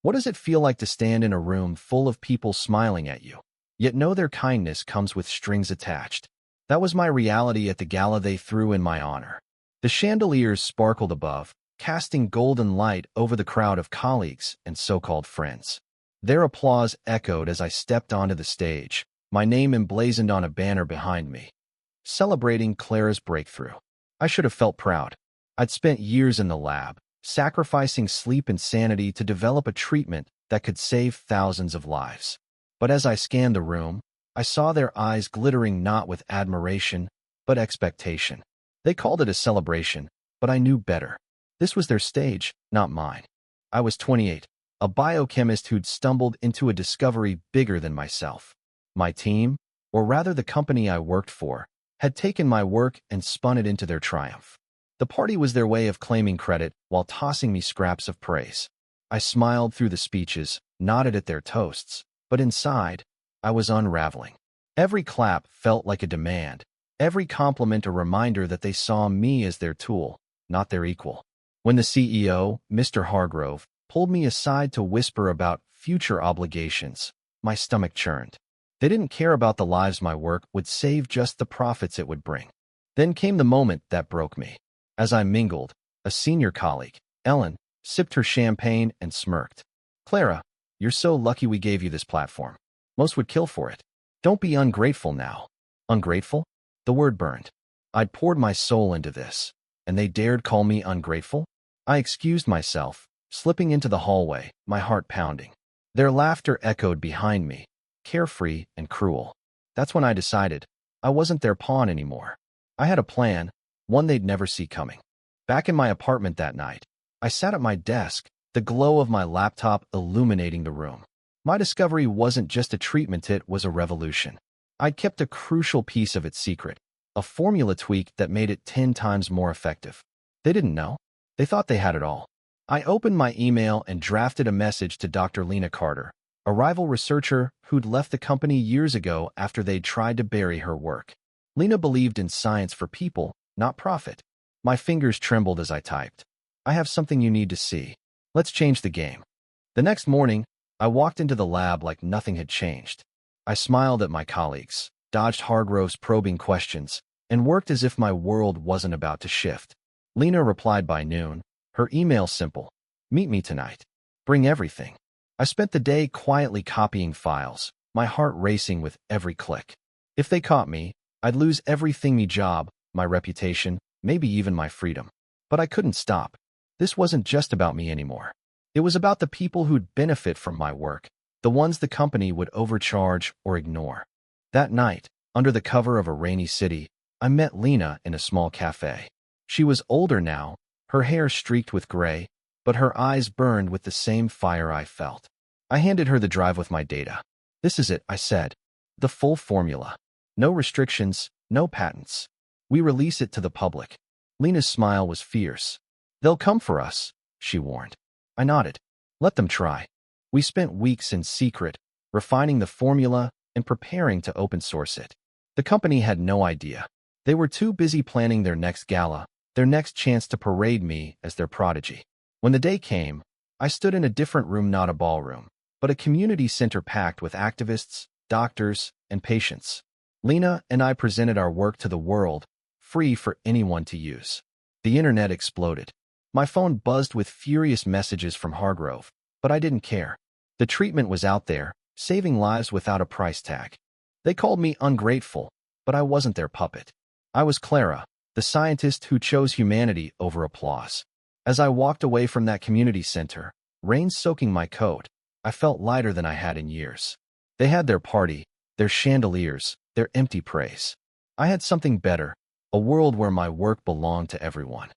What does it feel like to stand in a room full of people smiling at you, yet know their kindness comes with strings attached? That was my reality at the gala they threw in my honor. The chandeliers sparkled above, casting golden light over the crowd of colleagues and so-called friends. Their applause echoed as I stepped onto the stage, my name emblazoned on a banner behind me, celebrating Clara's breakthrough. I should have felt proud. I'd spent years in the lab, sacrificing sleep and sanity to develop a treatment that could save thousands of lives. But as I scanned the room, I saw their eyes glittering not with admiration, but expectation. They called it a celebration, but I knew better. This was their stage, not mine. I was 28, a biochemist who'd stumbled into a discovery bigger than myself. My team, or rather the company I worked for, had taken my work and spun it into their triumph. The party was their way of claiming credit while tossing me scraps of praise. I smiled through the speeches, nodded at their toasts, but inside, I was unraveling. Every clap felt like a demand, every compliment a reminder that they saw me as their tool, not their equal. When the CEO, Mr. Hargrove, pulled me aside to whisper about future obligations, my stomach churned. They didn't care about the lives my work would save, just the profits it would bring. Then came the moment that broke me. As I mingled, a senior colleague, Ellen, sipped her champagne and smirked. "Clara, you're so lucky we gave you this platform. Most would kill for it. Don't be ungrateful now." Ungrateful? The word burned. I'd poured my soul into this, and they dared call me ungrateful? I excused myself, slipping into the hallway, my heart pounding. Their laughter echoed behind me, carefree and cruel. That's when I decided I wasn't their pawn anymore. I had a plan, one they'd never see coming. Back in my apartment that night, I sat at my desk, the glow of my laptop illuminating the room. My discovery wasn't just a treatment, it was a revolution. I'd kept a crucial piece of it secret, a formula tweak that made it 10 times more effective. They didn't know. They thought they had it all. I opened my email and drafted a message to Dr. Lena Carter, a rival researcher who'd left the company years ago after they'd tried to bury her work. Lena believed in science for people, not profit. My fingers trembled as I typed. "I have something you need to see. Let's change the game." The next morning, I walked into the lab like nothing had changed. I smiled at my colleagues, dodged Hargrove's probing questions, and worked as if my world wasn't about to shift. Lena replied by noon, her email simple: "Meet me tonight. Bring everything." I spent the day quietly copying files, my heart racing with every click. If they caught me, I'd lose everything: my job, my reputation, maybe even my freedom. But I couldn't stop. This wasn't just about me anymore. It was about the people who'd benefit from my work, the ones the company would overcharge or ignore. That night, under the cover of a rainy city, I met Lena in a small cafe. She was older now, her hair streaked with gray, but her eyes burned with the same fire I felt. I handed her the drive with my data. "This is it," I said. "The full formula. No restrictions, no patents. We release it to the public." Lena's smile was fierce. "They'll come for us," she warned. I nodded. "Let them try." We spent weeks in secret, refining the formula and preparing to open source it. The company had no idea. They were too busy planning their next gala, their next chance to parade me as their prodigy. When the day came, I stood in a different room, not a ballroom, but a community center packed with activists, doctors, and patients. Lena and I presented our work to the world, free for anyone to use. The internet exploded. My phone buzzed with furious messages from Hargrove, but I didn't care. The treatment was out there, saving lives without a price tag. They called me ungrateful, but I wasn't their puppet. I was Clara, the scientist who chose humanity over applause. As I walked away from that community center, rain soaking my coat, I felt lighter than I had in years. They had their party, their chandeliers, their empty praise. I had something better, a world where my work belonged to everyone.